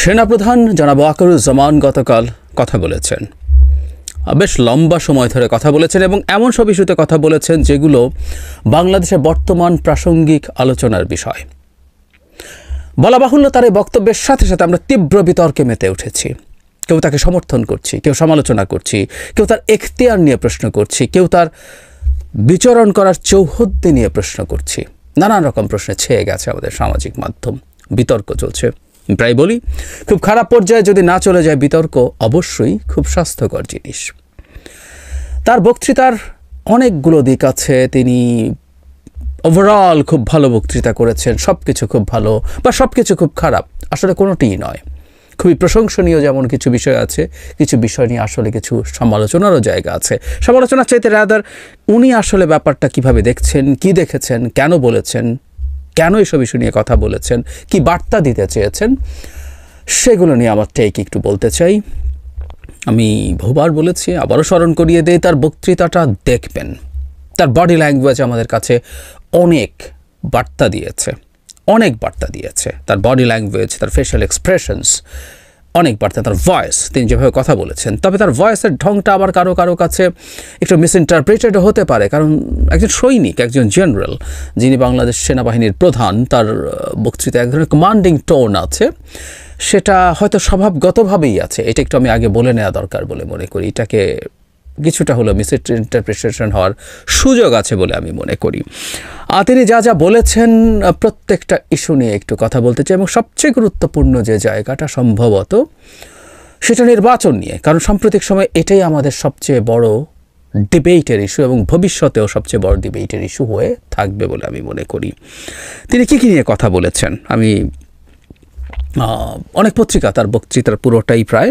সেনাপ্রধান জনাব ওয়াকারুজ্জামান গতকাল কথা বলেছেন, বেশ লম্বা সময় ধরে কথা বলেছেন এবং এমন সব ইস্যুতে কথা বলেছেন যেগুলো বাংলাদেশের বর্তমান প্রাসঙ্গিক আলোচনার বিষয়। বলা বাহুল্য, তার এই বক্তব্যের সাথে সাথে আমরা তীব্র বিতর্কে মেতে উঠেছি। কেউ তাকে সমর্থন করছি, কেউ সমালোচনা করছি, কেউ তার এখতিয়ার নিয়ে প্রশ্ন করছি, কেউ তার বিচরণ করার চৌহদ্দি নিয়ে প্রশ্ন করছি। নানান রকম প্রশ্নে ছেয়ে গেছে আমাদের সামাজিক মাধ্যম, বিতর্ক চলছে। প্রায় বলি, খুব খারাপ পর্যায়ে যদি না চলে যায় বিতর্ক, অবশ্যই খুব স্বাস্থ্যকর জিনিস। তার বক্তৃতার অনেকগুলো দিক আছে। তিনি ওভারঅল খুব ভালো বক্তৃতা করেছেন, সব কিছু খুব ভালো বা সব কিছু খুব খারাপ, আসলে কোনোটিই নয়। খুবই প্রশংসনীয় যেমন কিছু বিষয় আছে, কিছু বিষয় নিয়ে আসলে কিছু সমালোচনারও জায়গা আছে। সমালোচনার চাইতে রাদার উনি আসলে ব্যাপারটা কিভাবে দেখছেন, কি দেখেছেন, কেন বলেছেন, কেন এইসব ইস্যু নিয়ে কথা বলেছেন, কি বার্তা দিতে চেয়েছেন, সেগুলো নিয়ে আমার টেক একটু বলতে চাই। আমি বহুবার বলেছি, আবারও স্মরণ করিয়ে দেই, তার বক্তৃতাটা দেখবেন। তার বডি ল্যাঙ্গুয়েজ আমাদের কাছে অনেক বার্তা দিয়েছে, অনেক বার্তা দিয়েছে। তার বডি ল্যাঙ্গুয়েজ, তার ফেশিয়াল এক্সপ্রেশনস অনেক বার্তা। তার ভয়েস, তিনি যেভাবে কথা বলেছেন, তবে তার ভয়েসের ঢংটা আবার কারো কারো কাছে একটু মিসইন্টারপ্রেটেড হতে পারে। কারণ একজন সৈনিক, একজন জেনারেল, যিনি বাংলাদেশ সেনাবাহিনীর প্রধান, তার বক্তৃতায় এক ধরনের কমান্ডিং টোন আছে, সেটা হয়তো স্বভাবগতভাবেই আছে। এটা একটু আমি আগে বলে নেওয়া দরকার বলে মনে করি। এটাকে কিছুটা হলো মিসইন্টারপ্রিটেশন হওয়ার সুযোগ আছে বলে আমি মনে করি। তিনি যা যা বলেছেন প্রত্যেকটা ইস্যু নিয়ে একটু কথা বলতে চাই, এবং সবচেয়ে গুরুত্বপূর্ণ যে জায়গাটা সম্ভবত সেটা নির্বাচন নিয়ে। কারণ সাম্প্রতিক সময় এটাই আমাদের সবচেয়ে বড় ডিবেটের ইস্যু এবং ভবিষ্যতেও সবচেয়ে বড় ডিবেটের ইস্যু হয়ে থাকবে বলে আমি মনে করি। তিনি কী কী নিয়ে কথা বলেছেন, আমি অনেক পত্রিকা তার বক্তৃতার পুরোটাই প্রায়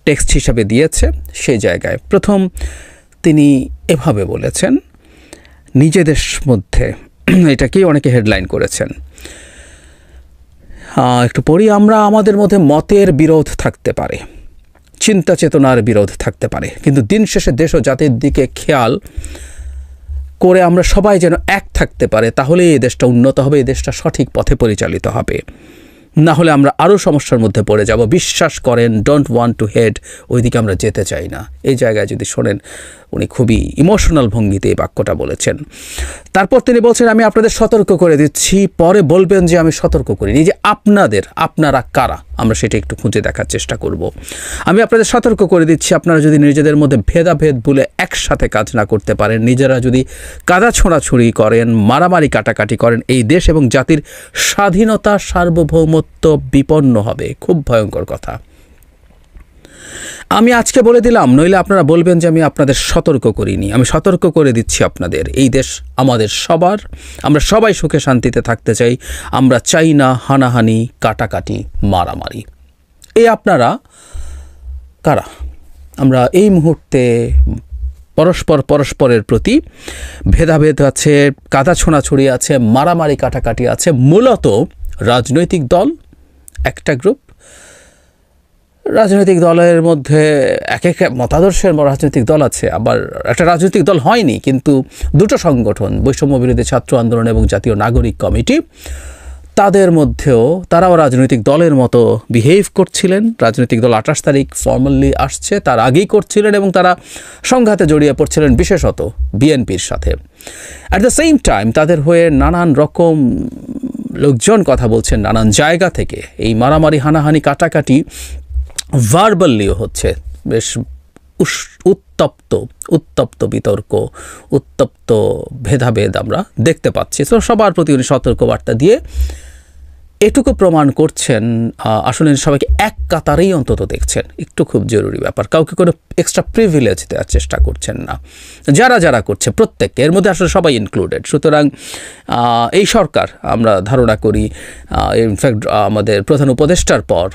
টেক্সট হিসাবে দিয়েছে। সেই জায়গায় প্রথম তিনি এভাবে বলেছেন, নিজেদের মধ্যে, এটাকেই অনেকে হেডলাইন করেছেন, একটু পড়ি, আমরা আমাদের মধ্যে মতের বিরোধ থাকতে পারে, চিন্তা চেতনার বিরোধ থাকতে পারে, কিন্তু দিন শেষে দেশ ও জাতির দিকে খেয়াল করে আমরা সবাই যেন এক থাকতে পারে, তাহলে এই দেশটা উন্নত হবে, এই দেশটা সঠিক পথে পরিচালিত হবে। না হলে আমরা আরও সমস্যার মধ্যে পড়ে যাব। বিশ্বাস করেন, ডোন্ট ওয়ান্ট টু হেড, ওইদিকে আমরা যেতে চাই না। এই জায়গায় যদি শোনেন, উনি খুবই ইমোশনাল ভঙ্গিতে এই বাক্যটা বলেছেন। তারপর তিনি বলছেন, আমি আপনাদের সতর্ক করে দিচ্ছি, পরে বলবেন যে আমি সতর্ক করিনি। যে আপনারা কারা, আমরা সেটা একটু খুঁজে দেখার চেষ্টা করব। আমি আপনাদের সতর্ক করে দিচ্ছি, আপনারা যদি নিজেদের মধ্যে ভেদাভেদ ভুলে একসাথে কাজ না করতে পারেন, নিজেরা যদি কাদা ছোঁড়াছুড়ি করেন, মারামারি কাটাকাটি করেন, এই দেশ এবং জাতির স্বাধীনতা, সার্বভৌমত্ব বিপন্ন হবে। খুব ভয়ঙ্কর কথা। আমি আজকে বলে দিলাম, নইলে আপনারা বলবেন যে আমি আপনাদের সতর্ক করিনি। আমি সতর্ক করে দিচ্ছি আপনাদের, এই দেশ আমাদের সবার, আমরা সবাই সুখে শান্তিতে থাকতে চাই। আমরা চাই না হানাহানি, কাটাকাটি, মারামারি। আপনারা কারা? আমরা এই মুহূর্তে পরস্পরের প্রতি ভেদাভেদ আছে, কাদা ছোঁড়াছুড়ি আছে, মারামারি কাটাকাটি আছে। মূলত রাজনৈতিক দল, একটা গ্রুপ, রাজনৈতিক দলের মধ্যে এক এক মতাদর্শের রাজনৈতিক দল আছে, আবার একটা রাজনৈতিক দল হয়নি কিন্তু দুটো সংগঠন, বৈষম্য বিরোধী ছাত্র আন্দোলন এবং জাতীয় নাগরিক কমিটি, তাদের মধ্যেও তারাও রাজনৈতিক দলের মতো বিহেভ করছিলেন। রাজনৈতিক দল 28 তারিখ ফর্মালি আসছে, তার আগেই করছিলেন এবং তারা সংঘাতে জড়িয়ে পড়ছিলেন, বিশেষত বিএনপির সাথে। অ্যাট দ্য সেম টাইম তাদের হয়ে নানান রকম লোকজন কথা বলছেন নানান জায়গা থেকে। এই মারামারি, হানাহানি, কাটাকাটি ভার্বালিও হচ্ছে। বেশ উত্তপ্ত বিতর্ক, উত্তপ্ত ভেদাভেদ আমরা দেখতে পাচ্ছি। তো সবার প্রতি উনি সতর্কবার্তা দিয়ে এটুকু প্রমাণ করছেন, আসলে সবাইকে এক কাতারেই অন্তত দেখছেন, একটু খুব জরুরি ব্যাপার। কাউকে কোনো এক্সট্রা প্রিভিলেজ দেওয়ার চেষ্টা করছেন না। যারা করছে প্রত্যেককে, এর মধ্যে আসলে সবাই ইনক্লুডেড। সুতরাং এই সরকার, আমরা ধারণা করি, ইনফ্যাক্ট আমাদের প্রধান উপদেষ্টার পর,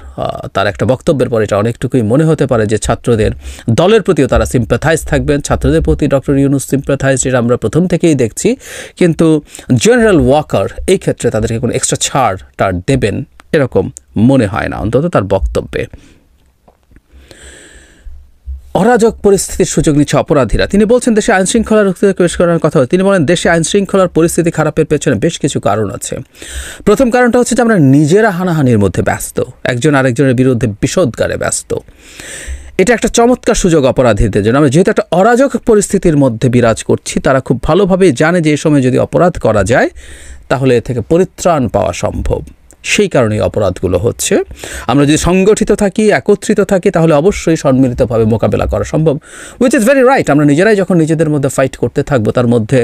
তার একটা বক্তব্যের পর এটা অনেকটুকুই মনে হতে পারে যে ছাত্রদের দলের প্রতিও তারা সিম্প্যাথাইজ থাকবেন। ছাত্রদের প্রতি ডক্টর ইউনূস সিম্প্যাথাইজ, এটা আমরা প্রথম থেকেই দেখছি। কিন্তু জেনারেল ওয়াকার এই ক্ষেত্রে তাদেরকে কোনো এক্সট্রা ছাড় দেবেন এরকম মনে হয় না, অন্তত তার বক্তব্যে। অরাজক পরিস্থিতির সুযোগ নিচ্ছে অপরাধীরা। তিনি বলছেন দেশে আইনশৃঙ্খলার পেশ করার কথা। তিনি বলেন দেশে আইনশৃঙ্খলার পরিস্থিতি খারাপের পেছনে বেশ কিছু কারণ আছে। প্রথম কারণটা হচ্ছে যে আমরা নিজেরা হানাহানির মধ্যে ব্যস্ত, একজন আরেকজনের বিরুদ্ধে বিষোদ্গারে ব্যস্ত। এটা একটা চমৎকার সুযোগ অপরাধীদের জন্য। আমরা যেহেতু একটা অরাজক পরিস্থিতির মধ্যে বিরাজ করছি, তারা খুব ভালোভাবেই জানে যে এই সময় যদি অপরাধ করা যায় তাহলে এ থেকে পরিত্রাণ পাওয়া সম্ভব। সেই কারণেই অপরাধগুলো হচ্ছে। আমরা যদি সংগঠিত থাকি, একত্রিত থাকি, তাহলে অবশ্যই সম্মিলিতভাবে মোকাবেলা করা সম্ভব, উইচ ইজ ভেরি রাইট। আমরা নিজেরাই যখন নিজেদের মধ্যে ফাইট করতে থাকবো, তার মধ্যে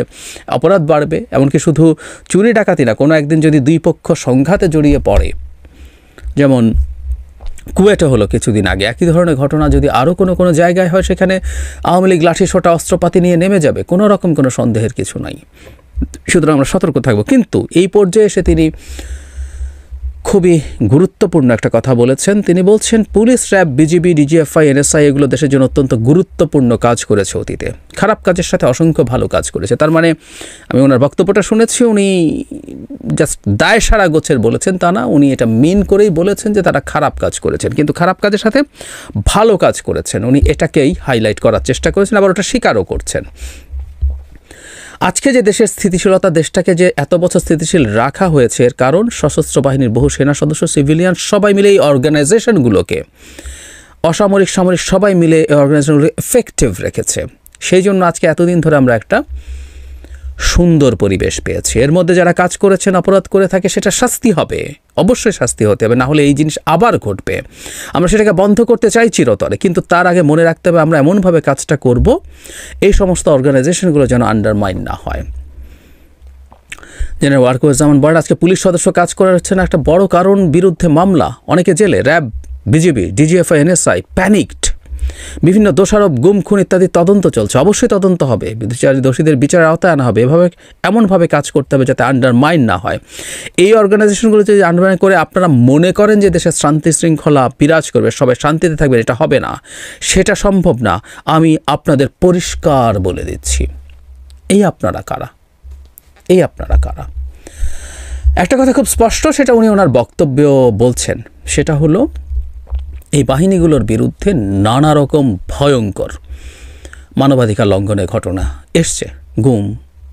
অপরাধ বাড়বে। এমনকি শুধু চুরি ডাকাতি না, কোনো একদিন যদি দুই পক্ষ সংঘাতে জড়িয়ে পড়ে, যেমন কুয়েটে হলো কিছুদিন আগে, একই ধরনের ঘটনা যদি আরও কোনো জায়গায় হয়, সেখানে আওয়ামী লীগ লাঠি সোটা অস্ত্রপাতি নিয়ে নেমে যাবে, কোনো রকম কোনো সন্দেহের কিছু নাই। সুতরাং আমরা সতর্ক থাকবো। কিন্তু এই পর্যায়ে এসে তিনি খুবই গুরুত্বপূর্ণ একটা কথা বলেছেন। তিনি বলছেন police, RAB, BGB, DGFI, NSI এগুলো দেশের জন্য অত্যন্ত গুরুত্বপূর্ণ কাজ করেছে অতীতে, খারাপ কাজের সাথে অসংখ্য ভালো কাজ করেছে। তার মানে আমি ওনার বক্তব্যটা শুনেছি, উনি জাস্ট দায় সারা গোছের বলেছেন তা না, উনি এটা মিন করেই বলেছেন যে তারা খারাপ কাজ করেছেন, কিন্তু খারাপ কাজের সাথে ভালো কাজ করেছেন। উনি এটাকেই হাইলাইট করার চেষ্টা করেছেন, আবার ওটা স্বীকারও করছেন। আজকে যে দেশের স্থিতিশীলতা, দেশটাকে যে এত বছর স্থিতিশীল রাখা হয়েছে, এর কারণ সশস্ত্র বাহিনীর বহু সেনা সদস্য, সিভিলিয়ান সবাই মিলে এই অর্গানাইজেশনগুলোকে, অসামরিক সামরিক সবাই মিলে এই অর্গানাইজেশনগুলোকে এফেক্টিভ রেখেছে। সেই জন্য আজকে এতদিন ধরে আমরা একটা সুন্দর পরিবেশ পেয়েছি। এর মধ্যে যারা কাজ করেছেন, অপরাধ করে থাকে, সেটা শাস্তি হবে, অবশ্যই শাস্তি হতে হবে, না হলে এই জিনিস আবার ঘটবে। আমরা সেটাকে বন্ধ করতে চাই চিরতরে, কিন্তু তার আগে মনে রাখতে হবে আমরা এমনভাবে কাজটা করব এই সমস্ত অর্গানাইজেশনগুলো যেন আন্ডারমাইন না হয়। জেনারেল ওয়ারকুজ্জামান বলেন আজকে পুলিশ সদস্য কাজ করাচ্ছে না, একটা বড় কারণ বিরুদ্ধে মামলা, অনেকে জেলে, RAB, BGB, DGFI, NSI panicked, বিভিন্ন দোষারোপ, গুম, খুন ইত্যাদি তদন্ত চলছে। অবশ্যই তদন্ত হবে, দোষীদের বিচারের আওতায় আনা হবে। এমনভাবে কাজ করতে হবে যাতে আন্ডারমাইন না হয়। এই অর্গানাইজেশনগুলো যদি আন্ডারমাইন করে আপনারা মনে করেন যে দেশের শান্তি শৃঙ্খলা বিরাজ করবে, সবাই শান্তিতে থাকবে, এটা হবে না, সেটা সম্ভব না। আমি আপনাদের পরিষ্কার বলে দিচ্ছি। এই আপনারা কারা? একটা কথা খুব স্পষ্ট, সেটা উনি ওনার বক্তব্যেও বলছেন, সেটা হলো এই বাহিনীগুলোর বিরুদ্ধে নানা রকম ভয়ঙ্কর মানবাধিকার লঙ্ঘনের ঘটনা এসছে। গুম,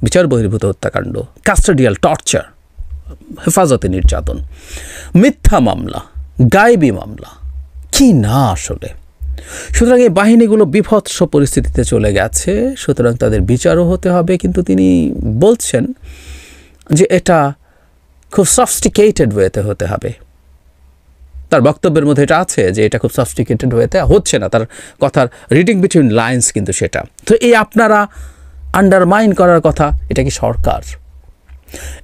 বিচার বহির্ভূত হত্যাকাণ্ড, কাস্টোডিয়াল টর্চার, হেফাজতে নির্যাতন, মিথ্যা মামলা, গায়েবী মামলা, কি না আসলে। সুতরাং এই বাহিনীগুলো বিভৎস পরিস্থিতিতে চলে গেছে, সুতরাং তাদের বিচারও হতে হবে। কিন্তু তিনি বলছেন যে এটা খুব সফিস্টিকেটেড ওয়েতে হতে হবে। তার বক্তব্যের মধ্যে এটা আছে যে এটা খুব সফিস্টিকেটেড ওয়েতে হচ্ছে না, তার কথার রিডিং বিটুইন লাইন্স কিন্তু সেটা। তো এই আপনারা আন্ডারমাইন করার কথা, এটা কি সরকার?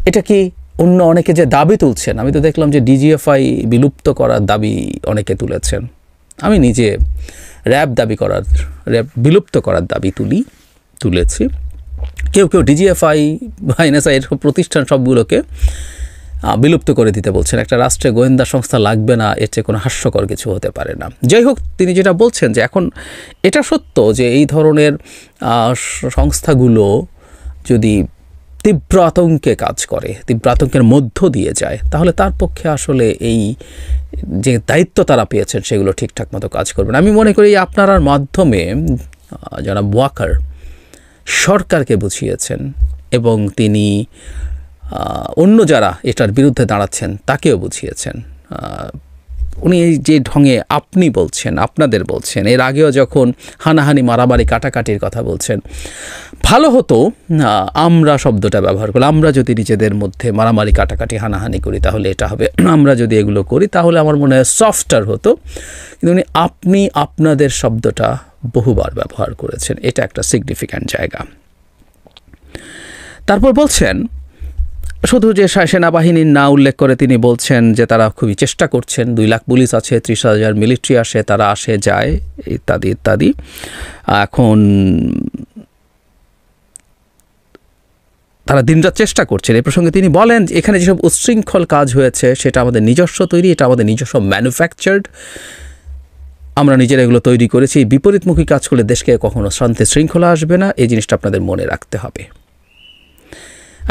এটা কি অন্য অনেকে যে দাবি তুলছেন? আমি তো দেখলাম যে ডিজিএফআই বিলুপ্ত করার দাবি অনেকে তুলেছেন। আমি নিজে র্যাব বিলুপ্ত করার দাবি তুলেছি। কেউ ডিজিএফআই বা এনএসআই এর প্রতিষ্ঠান সবগুলোকে বিলুপ্ত করে দিতে বলছেন। একটা রাষ্ট্রে গোয়েন্দা সংস্থা লাগবে না, এর চেয়ে কোনো হাস্যকর কিছু হতে পারে না। যাই হোক, তিনি যেটা বলছেন যে এখন এটা সত্য যে এই ধরনের সংস্থাগুলো যদি তীব্র আতঙ্কে কাজ করে, তীব্র আতঙ্কের মধ্য দিয়ে যায়, তাহলে তার পক্ষে আসলে এই যে দায়িত্ব তারা পেয়েছেন সেগুলো ঠিকঠাক মতো কাজ করবে না। আমি মনে করি আপনার মাধ্যমে যারা ওয়াকার সরকারকে বুঝিয়েছেন এবং তিনি অন্য যারা এটার বিরুদ্ধে দাঁড়াচ্ছেন তাকেও বুঝিয়েছেন। উনি এই যে ঢঙে আপনি বলছেন, আপনাদের বলছেন, এর আগেও যখন হানাহানি, মারামারি, কাটাকাটির কথা বলছেন, ভালো হতো আমরা শব্দটা ব্যবহার করি। আমরা যদি নিজেদের মধ্যে মারামারি, কাটাকাটি, হানাহানি করি তাহলে এটা হবে, আমরা যদি এগুলো করি তাহলে আমার মনে হয় সফটার হতো। কিন্তু উনি আপনি, আপনাদের শব্দটা বহুবার ব্যবহার করেছেন, এটা একটা সিগনিফিক্যান্ট জায়গা। তারপর বলছেন শুধু যে সেনাবাহিনীর না উল্লেখ করে তিনি বলছেন যে তারা খুবই চেষ্টা করছেন, 2 লাখ পুলিশ আছে, 30,000 মিলিটারি আসে, তারা আসে যায় ইত্যাদি ইত্যাদি। এখন তারা দিনরাত চেষ্টা করছেন। এই প্রসঙ্গে তিনি বলেন এখানে যেসব উচ্ছৃঙ্খল কাজ হয়েছে সেটা আমাদের নিজস্ব তৈরি, এটা আমাদের নিজস্ব ম্যানুফ্যাকচার্ড, আমরা নিজেরা এগুলো তৈরি করেছি। বিপরীতমুখী কাজ করলে দেশকে কখনো শান্তি শৃঙ্খলা আসবে না, এই জিনিসটা আপনাদের মনে রাখতে হবে।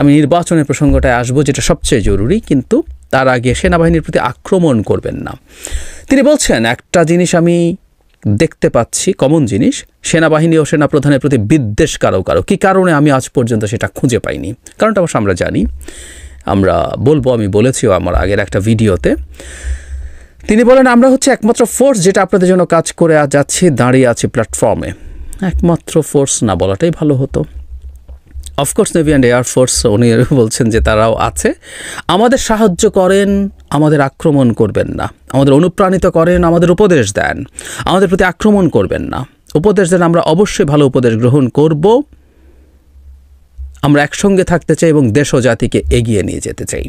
আমি নির্বাচনের প্রসঙ্গটায় আসবো, যেটা সবচেয়ে জরুরি, কিন্তু তার আগে সেনাবাহিনীর প্রতি আক্রমণ করবেন না। তিনি বলছেন একটা জিনিস আমি দেখতে পাচ্ছি কমন জিনিস, সেনাবাহিনী ও সেনাপ্রধানের প্রতি বিদ্বেষ কারো কী কারণে আমি আজ পর্যন্ত সেটা খুঁজে পাইনি। কারণটা অবশ্য আমরা জানি, আমরা বলবো, আমি বলেছিও আমার আগের একটা ভিডিওতে। তিনি বলেন, আমরা হচ্ছে একমাত্র ফোর্স যেটা আপনাদের জন্য কাজ করে যাচ্ছি, দাঁড়িয়ে আছি প্ল্যাটফর্মে। একমাত্র ফোর্স না বলাটাই ভালো হতো। অফকোর্স নেভি অ্যান্ড এয়ারফোর্স উনি বলছেন যে তারাও আছে, আমাদের সাহায্য করেন, আমাদের আক্রমণ করবেন না, আমাদের অনুপ্রাণিত করেন, আমাদের উপদেশ দেন, আমাদের প্রতি আক্রমণ করবেন না, উপদেশ দেন, আমরা অবশ্যই ভালো উপদেশ গ্রহণ করব, আমরা একসঙ্গে থাকতে চাই এবং দেশ ও জাতিকে এগিয়ে নিয়ে যেতে চাই।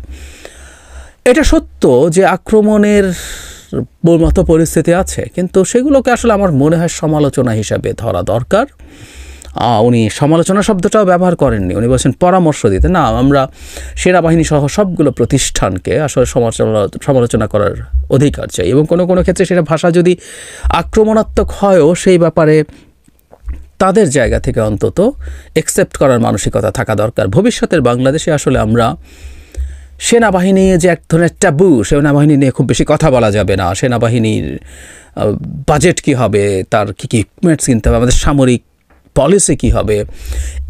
এটা সত্য যে আক্রমণের মতো পরিস্থিতি আছে, কিন্তু সেগুলোকে আসলে আমার মনে হয় সমালোচনা হিসাবে ধরা দরকার। উনি সমালোচনা শব্দটাও ব্যবহার করেননি, উনি বলছেন পরামর্শ দিতে। না, আমরা সেনাবাহিনী সহ সবগুলো প্রতিষ্ঠানকে আসলে সমালোচনা করার অধিকার চাই, এবং কোনো কোনো ক্ষেত্রে সেটা ভাষা যদি আক্রমণাত্মক হয়ও সেই ব্যাপারে তাদের জায়গা থেকে অন্তত অ্যাকসেপ্ট করার মানসিকতা থাকা দরকার। ভবিষ্যতের বাংলাদেশে আসলে আমরা সেনাবাহিনী যে এক ধরনের ট্যাবু, সেনাবাহিনী নিয়ে খুব বেশি কথা বলা যাবে না, সেনাবাহিনীর বাজেট কী হবে, তার কী কী ইকুইপমেন্টস কিনতে হবে, আমাদের সামরিক পলিসি কী হবে,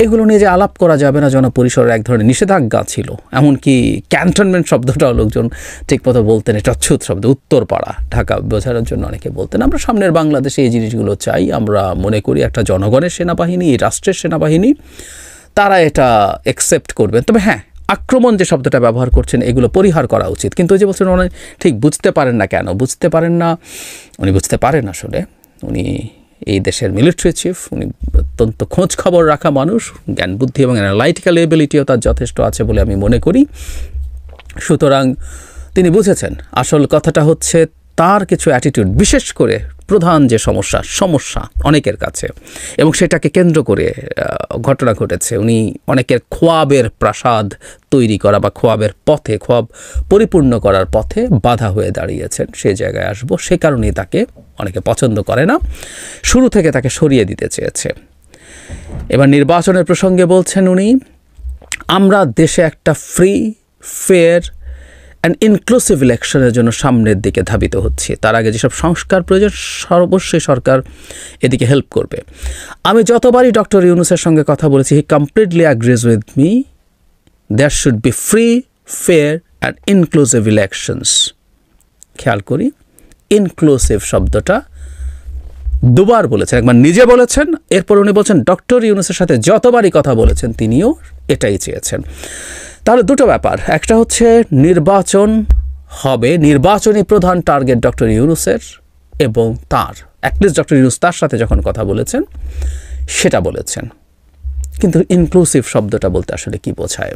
এগুলো নিয়ে যে আলাপ করা যাবে না, জনপরিসরের এক ধরনের নিষেধাজ্ঞা ছিল। এমনকি ক্যান্টনমেন্ট শব্দটাও লোকজন ঠিকমতো বলতেন, এটা অচ্ছুত শব্দ, উত্তরপাড়া ঢাকা বোঝানোর জন্য অনেকে বলতেন। আমরা সামনের বাংলাদেশে এই জিনিসগুলো চাই। আমরা মনে করি একটা জনগণের সেনাবাহিনী, এই রাষ্ট্রের সেনাবাহিনী, তারা এটা অ্যাকসেপ্ট করবেন। তবে হ্যাঁ, আক্রমণ যে শব্দটা ব্যবহার করছেন এগুলো পরিহার করা উচিত। কিন্তু ওই যে বলছেন উনি ঠিক বুঝতে পারেন না, কেন বুঝতে পারেন না? উনি বুঝতে পারেন আসলে, উনি এই দেশের মিলিটারি চিফ, উনি অত্যন্ত খোঁজ খবর রাখা মানুষ, জ্ঞান বুদ্ধি এবং অ্যানালাইটিক্যাল এবিলিটিও তার যথেষ্ট আছে বলে আমি মনে করি। সুতরাং তিনি বুঝেছেন আসল কথাটা হচ্ছে তার কিছু অ্যাটিটিউড, বিশেষ করে প্রধান যে সমস্যা অনেকের কাছে, এবং সেটাকে কেন্দ্র করে ঘটনা ঘটেছে। উনি অনেকের খোয়াবের প্রাসাদ তৈরি করা বা খোয়াবের পথে, খোয়াব পরিপূর্ণ করার পথে বাধা হয়ে দাঁড়িয়েছেন। সেই জায়গায় আসবো, সে কারণেই তাকে অনেকে পছন্দ করে না, শুরু থেকে তাকে সরিয়ে দিতে চেয়েছে। এবার নির্বাচনের প্রসঙ্গে বলছেন উনি, আমরা দেশে একটা ফ্রি, ফেয়ার অ্যান্ড ইনক্লুসিভ ইলেকশনের জন্য সামনের দিকে ধাবিত হচ্ছে। তার আগে যেসব সংস্কার প্রয়োজন অবশ্যই সরকার এদিকে হেল্প করবে। আমি যতবারই ডক্টর ইউনূসের সঙ্গে কথা বলেছি, he completely agrees with me, there should be free, fair and inclusive elections. খেয়াল করি, ইনক্লুসিভ শব্দটা দুবার বলেছেন, একবার নিজে বলেছেন, এরপর উনি বলছেন ডক্টর ইউনূসের সাথে যতবারই কথা বলেছেন তিনিও এটাই চেয়েছেন। তাহলে দুটো ব্যাপার, একটা হচ্ছে নির্বাচন হবে, নির্বাচনী প্রধান টার্গেট ডক্টর ইউনূসের, এবং তার অ্যাটলিস্ট ডক্টর ইউনূস তার সাথে যখন কথা বলেছেন সেটা বলেছেন। কিন্তু ইনক্লুসিভ শব্দটা বলতে আসলে কি বোঝায়?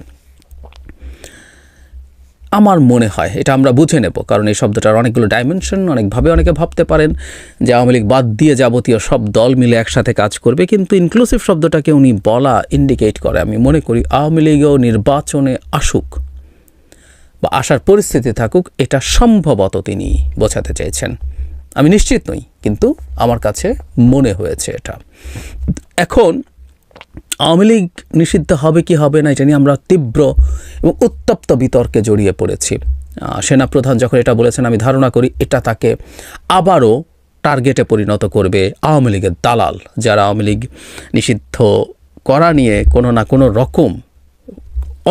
আমার মনে হয় এটা আমরা বুঝে নেব, কারণ এই শব্দটার অনেকগুলো ডাইমেনশন, অনেকভাবে অনেকে ভাবতে পারেন যে আওয়ামী লীগ বাদ দিয়ে যাবতীয় সব দল মিলে একসাথে কাজ করবে, কিন্তু ইনক্লুসিভ শব্দটাকে উনি বলা ইন্ডিকেট করে আমি মনে করি আওয়ামী লীগও নির্বাচনে আসুক বা আসার পরিস্থিতি থাকুক, এটা সম্ভবত তিনি বোঝাতে চাইছেন। আমি নিশ্চিত নই, কিন্তু আমার কাছে মনে হয়েছে এটা। এখন আওয়ামী লীগ নিষিদ্ধ হবে কি হবে না এটা নিয়ে আমরা তীব্র এবং উত্তপ্ত বিতর্কে জড়িয়ে পড়েছি। সেনাপ্রধান যখন এটা বলেছেন, আমি ধারণা করি এটা তাকে আবারও টার্গেটে পরিণত করবে আওয়ামী লীগের দালাল, যারা আওয়ামী লীগ নিষিদ্ধ করা নিয়ে কোনো না কোনো রকম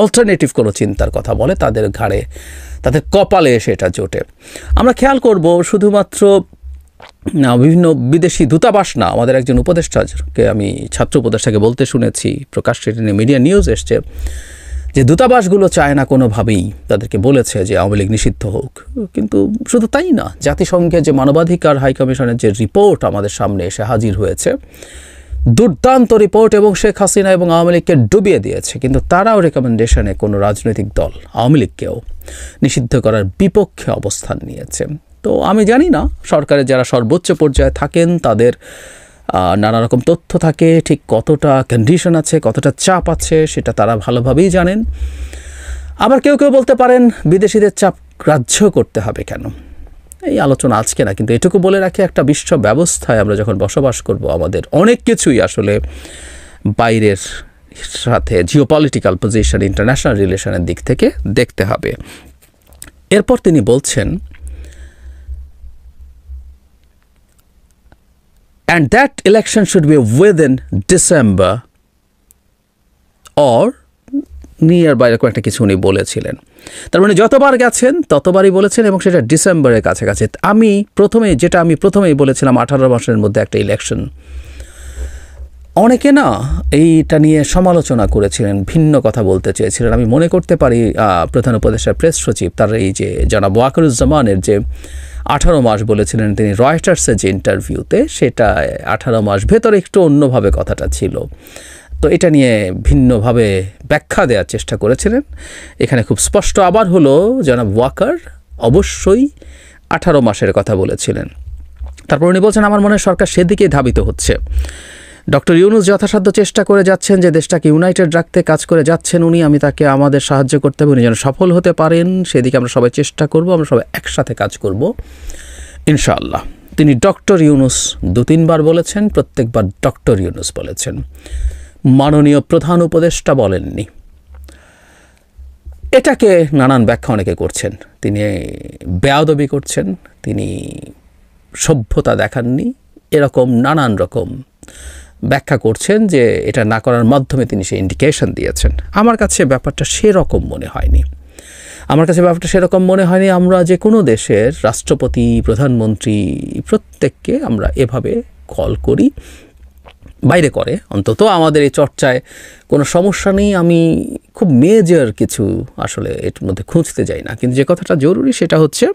অল্টারনেটিভ কোনো চিন্তার কথা বলে, তাদের ঘাড়ে, তাদের কপালে এসে এটা জোটে। আমরা খেয়াল করব শুধুমাত্র বিভিন্ন বিদেশি দূতাবাস না, আমাদের একজন উপদেষ্টাকে আমি ছাত্র উপদেষ্টাকে বলতে শুনেছি, প্রকাশ্যে মিডিয়া নিউজ এসছে যে দূতাবাসগুলো চায় না কোনোভাবেই, তাদেরকে বলেছে যে আওয়ামী লীগ নিষিদ্ধ হোক। কিন্তু শুধু তাই না, জাতিসংঘের যে মানবাধিকার হাই কমিশনের যে রিপোর্ট আমাদের সামনে এসে হাজির হয়েছে, দুর্দান্ত রিপোর্ট, এবং শেখ হাসিনা এবং আওয়ামী লীগকে ডুবিয়ে দিয়েছে, কিন্তু তারাও রেকমেন্ডেশনে কোনো রাজনৈতিক দল আওয়ামী লীগকেও নিষিদ্ধ করার বিপক্ষে অবস্থান নিয়েছে। তো আমি জানি না সরকারের যারা সর্বোচ্চ পর্যায়ে থাকেন তাদের নানা রকম তথ্য থাকে, ঠিক কতটা কন্ডিশন আছে, কতটা চাপ আছে সেটা তারা ভালোভাবেই জানেন। আবার কেউ কেউ বলতে পারেন বিদেশিদের চাপ গ্রাহ্য করতে হবে কেন, এই আলোচনা আজকে না, কিন্তু এটুকু বলে রাখি একটা বিশ্ব ব্যবস্থায় আমরা যখন বসবাস করব আমাদের অনেক কিছুই আসলে বাইরের সাথে জিওপলিটিক্যাল পজিশন, ইন্টারন্যাশনাল রিলেশনের দিক থেকে দেখতে হবে। এরপর তিনি বলছেন and that election should be within December or nearby এরকম একটা কিছু উনি বলেছিলেন। তার মানে যতবার গেছেন ততবারই বলেছেন এবং সেটা ডিসেম্বরের কাছাকাছি। আমি প্রথমেই বলেছিলাম 18 মাসের মধ্যে একটা ইলেকশন। অনেকে না এইটা নিয়ে সমালোচনা করেছিলেন, ভিন্ন কথা বলতে চেয়েছিলেন। আমি মনে করতে পারি প্রধান উপদেষ্টার প্রেস সচিব তার এই যে জনাব ওয়াকারুজ্জামানের যে 18 মাস বলেছিলেন তিনি রয়টার্সের যে ইন্টারভিউতে, সেটা 18 মাস, ভেতরে একটু অন্যভাবে কথাটা ছিল। তো এটা নিয়ে ভিন্নভাবে ব্যাখ্যা দেওয়ার চেষ্টা করেছিলেন। এখানে খুব স্পষ্ট আবার হলো জনাব ওয়াকার অবশ্যই 18 মাসের কথা বলেছিলেন। তারপর উনি বলছেন আমার মনে হয় সরকার সেদিকে ধাবিত হচ্ছে। ডক্টর ইউনূস যথাসাধ্য চেষ্টা করে যাচ্ছেন যে দেশটাকে ইউনাইটেড রাখতে কাজ করে যাচ্ছেন উনি। আমাদের সাহায্য করতে হবে, উনি যেন সফল হতে পারেন সেদিকে আমরা সবাই চেষ্টা করব, আমরা সবাই একসাথে কাজ করব ইনশাআল্লাহ। তিনি ডক্টর ইউনূস 2-3 বার বলেছেন, প্রত্যেকবার ডক্টর ইউনূস বলেছেন, মাননীয় প্রধান উপদেষ্টা বলেননি। এটাকে নানান ব্যাখ্যা অনেকে করছেন। তিনি বেয়াদবি করছেন, তিনি সভ্যতা দেখাননি, এরকম নানান রকম ব্যাখ্যা করছেন যে এটা না করার মাধ্যমে তিনি সেই ইন্ডিকেশন দিয়েছেন। আমার কাছে ব্যাপারটা সেরকম মনে হয়নি। আমরা যে কোনো দেশের রাষ্ট্রপতি, প্রধানমন্ত্রী প্রত্যেককে আমরা এভাবে কল করি, বাইরে করে অন্তত আমাদের এই চর্চায় কোনো সমস্যা নেই। আমি খুব মেজর কিছু আসলে এর মধ্যে খুঁজতে যাই না, কিন্তু যে কথাটা জরুরি সেটা হচ্ছে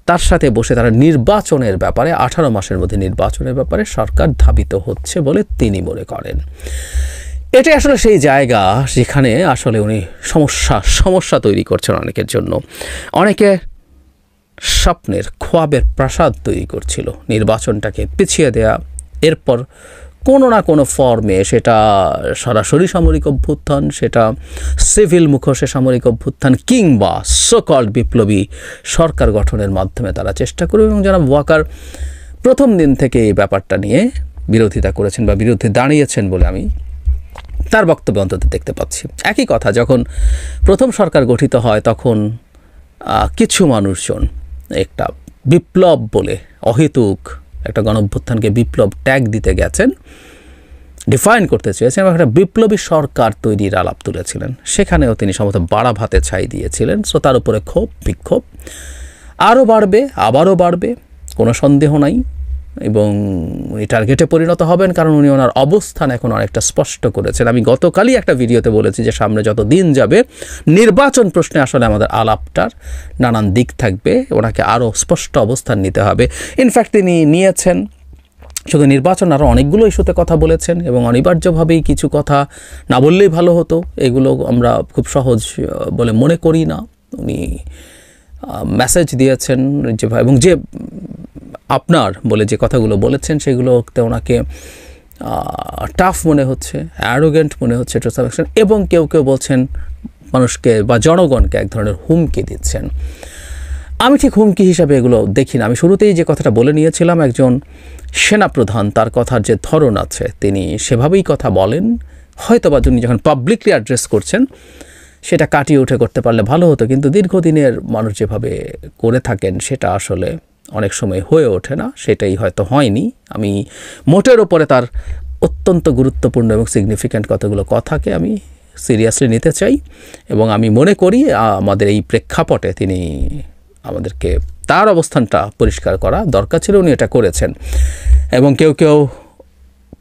তার সাথে বসে তারা নির্বাচনের ব্যাপারে 18 মাসের মধ্যে নির্বাচনের ব্যাপারে সরকার ধাবিত হচ্ছে বলে তিনি মনে করেন। এটাই আসলে সেই জায়গা যেখানে আসলে উনি সমস্যা তৈরি করছেন অনেকের জন্য। অনেকে স্বপ্নের খোয়াবের প্রাসাদ তৈরি করছিল নির্বাচনটাকে পিছিয়ে দেয়া, এরপর কোনো না কোনো ফর্মে, সেটা সরাসরি সামরিক অভ্যুত্থান, সেটা সিভিল মুখোশে সামরিক অভ্যুত্থান, কিংবা সোকল্ড বিপ্লবী সরকার গঠনের মাধ্যমে তারা চেষ্টা করবে। এবং জনাব ওয়াকার প্রথম দিন থেকে এই ব্যাপারটা নিয়ে বিরোধিতা করেছেন বা বিরুদ্ধে দাঁড়িয়েছেন বলে আমি তার বক্তব্য অন্তত দেখতে পাচ্ছি। একই কথা, যখন প্রথম সরকার গঠিত হয় তখন কিছু মানুষজন একটা বিপ্লব বলে অহেতুক একটা গণঅভ্যুত্থানকে বিপ্লব ট্যাগ দিতে গেছেন, ডিফাইন করতে চেয়েছেন এবং একটা বিপ্লবী সরকার তৈরির আলাপ তুলেছিলেন। সেখানেও তিনি সম্ভবত বাড়া ভাতে ছাই দিয়েছিলেন। সো তার উপরে ক্ষোভ বিক্ষোভ আরও বাড়বে, আবারও বাড়বে, কোনো সন্দেহ নাই। এবং উনি টার্গেটে পরিণত হবেন, কারণ উনি ওনার অবস্থান এখন অনেকটা স্পষ্ট করেছেন। আমি গতকালই একটা ভিডিওতে বলেছি যে সামনে যত দিন যাবে নির্বাচন প্রশ্নে আসলে আমাদের আলাপটার নানান দিক থাকবে, ওনাকে আরও স্পষ্ট অবস্থান নিতে হবে। ইনফ্যাক্ট তিনি নিয়েছেন, শুধু নির্বাচন আরও অনেকগুলো ইস্যুতে কথা বলেছেন এবং অনিবার্যভাবেই কিছু কথা না বললেই ভালো হতো, এগুলো আমরা খুব সহজ বলে মনে করি না। উনি মেসেজ দিয়েছেন এবং যে আপনার বলে যে কথাগুলো বলেছেন সেগুলোতে ওনাকে টাফ মনে হচ্ছে, অ্যারোগেন্ট মনে হচ্ছে টু সাম এক্সটেন্ট, এবং কেউ বলছেন মানুষকে বা জনগণকে এক ধরনের হুমকি দিচ্ছেন। আমি ঠিক হুমকি হিসাবে এগুলো দেখি না। আমি শুরুতেই যে কথাটা বলে নিয়েছিলাম, একজন সেনাপ্রধান, তার কথার যে ধরন আছে তিনি সেভাবেই কথা বলেন। হয়তোবা তিনি যখন পাবলিকলি অ্যাড্রেস করছেন সেটা কাটিয়ে উঠে করতে পারলে ভালো হতো, কিন্তু দীর্ঘদিনের মানুষ যেভাবে করে থাকেন সেটা আসলে অনেক সময় হয়ে ওঠে না, সেটাই হয়তো হয়নি। আমি মোটের ওপরে তার অত্যন্ত গুরুত্বপূর্ণ এবং সিগনিফিক্যান্ট কতগুলো কথাকে আমি সিরিয়াসলি নিতে চাই এবং আমি মনে করি আমাদের এই প্রেক্ষাপটে তিনি আমাদেরকে তার অবস্থানটা পরিষ্কার করা দরকার ছিল, উনি এটা করেছেন। এবং কেউ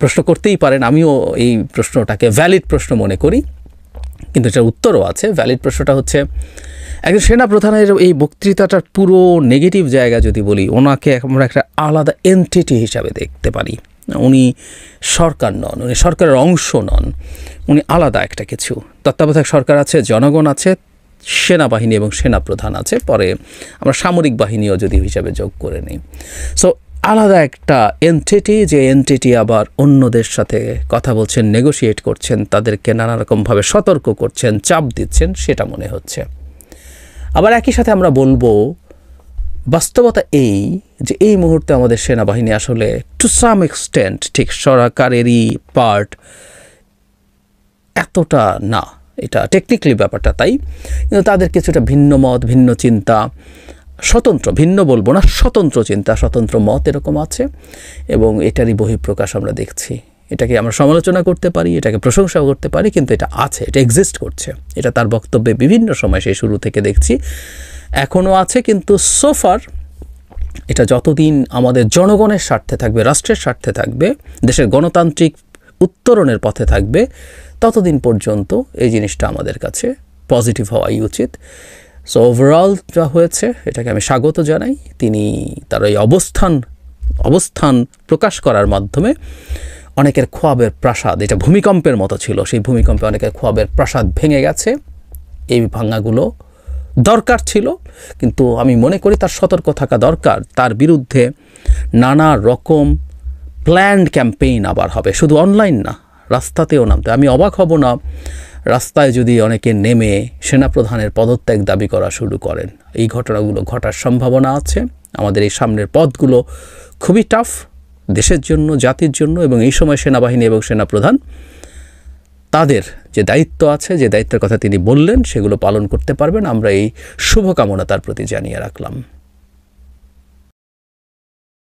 প্রশ্ন করতেই পারেন, আমিও এই প্রশ্নটাকে ভ্যালিড প্রশ্ন মনে করি, কিন্তু এটার উত্তরও আছে। ভ্যালিড প্রশ্নটা হচ্ছে, একজন সেনাপ্রধানের এই বক্তৃতাটার পুরো নেগেটিভ জায়গা যদি বলি, ওনাকে আমরা একটা আলাদা এন্টিটি হিসাবে দেখতে পারি। উনি সরকার নন, উনি সরকারের অংশ নন, উনি আলাদা একটা কিছু। তত্ত্বাবধায়ক সরকার আছে, জনগণ আছে, সেনাবাহিনী এবং সেনাপ্রধান আছে, পরে আমরা সামরিক বাহিনীও যদি হিসাবে যোগ করে নিই। সো আলাদা একটা এন্টিটি, যে এন্টিটি আবার অন্যদের সাথে কথা বলছেন, নেগোশিয়েট করছেন, তাদেরকে নানা রকমভাবে সতর্ক করছেন, চাপ দিচ্ছেন, সেটা মনে হচ্ছে। আবার একই সাথে আমরা বলবো বাস্তবতা এই যে এই মুহূর্তে আমাদের সেনাবাহিনী আসলে টু সাম এক্সটেন্ট ঠিক সরকারেরই পার্ট এতটা না, এটা টেকনিক্যালি ব্যাপারটা তাই, কিন্তু তাদের কিছুটা ভিন্ন মত, ভিন্ন চিন্তা স্বতন্ত্র, ভিন্ন বলবো না, স্বতন্ত্র চিন্তা, স্বতন্ত্র মত এরকম আছে এবং এটারই বহিঃপ্রকাশ আমরা দেখছি। এটাকে আমরা সমালোচনা করতে পারি, এটাকে প্রশংসাও করতে পারি, কিন্তু এটা আছে, এটা এক্সিস্ট করছে। এটা তার বক্তব্যে বিভিন্ন সময় সেই শুরু থেকে দেখছি, এখনও আছে। কিন্তু সোফার এটা যতদিন আমাদের জনগণের স্বার্থে থাকবে, রাষ্ট্রের স্বার্থে থাকবে, দেশের গণতান্ত্রিক উত্তরণের পথে থাকবে, ততদিন পর্যন্ত এই জিনিসটা আমাদের কাছে পজিটিভ হওয়াই উচিত। সো ওভারঅল যা হয়েছে এটাকে আমি স্বাগত জানাই। তিনি তার এই অবস্থান প্রকাশ করার মাধ্যমে অনেকের খোয়াবের প্রাসাদ, এটা ভূমিকম্পের মতো ছিল, সেই ভূমিকম্পে অনেকের খোয়াবের প্রাসাদ ভেঙে গেছে। এই ভাঙাগুলো দরকার ছিল, কিন্তু আমি মনে করি তার সতর্ক থাকা দরকার। তার বিরুদ্ধে নানা রকম প্ল্যান্ড ক্যাম্পেইন আবার হবে, শুধু অনলাইন না, রাস্তাতেও নামতে। আমি অবাক হব না রাস্তায় যদি অনেকে নেমে সেনাপ্রধানের পদত্যাগ দাবি করা শুরু করেন। এই ঘটনাগুলো ঘটার সম্ভাবনা আছে। আমাদের এই সামনের পথগুলো খুবই টাফ দেশের জন্য, জাতির জন্য, এবং এই সময় সেনাবাহিনী এবং সেনাপ্রধান তাদের যে দায়িত্ব আছে, যে দায়িত্বের কথা তিনি বললেন, সেগুলো পালন করতে পারবেন। আমরা এই শুভকামনা তার প্রতি জানিয়ে রাখলাম।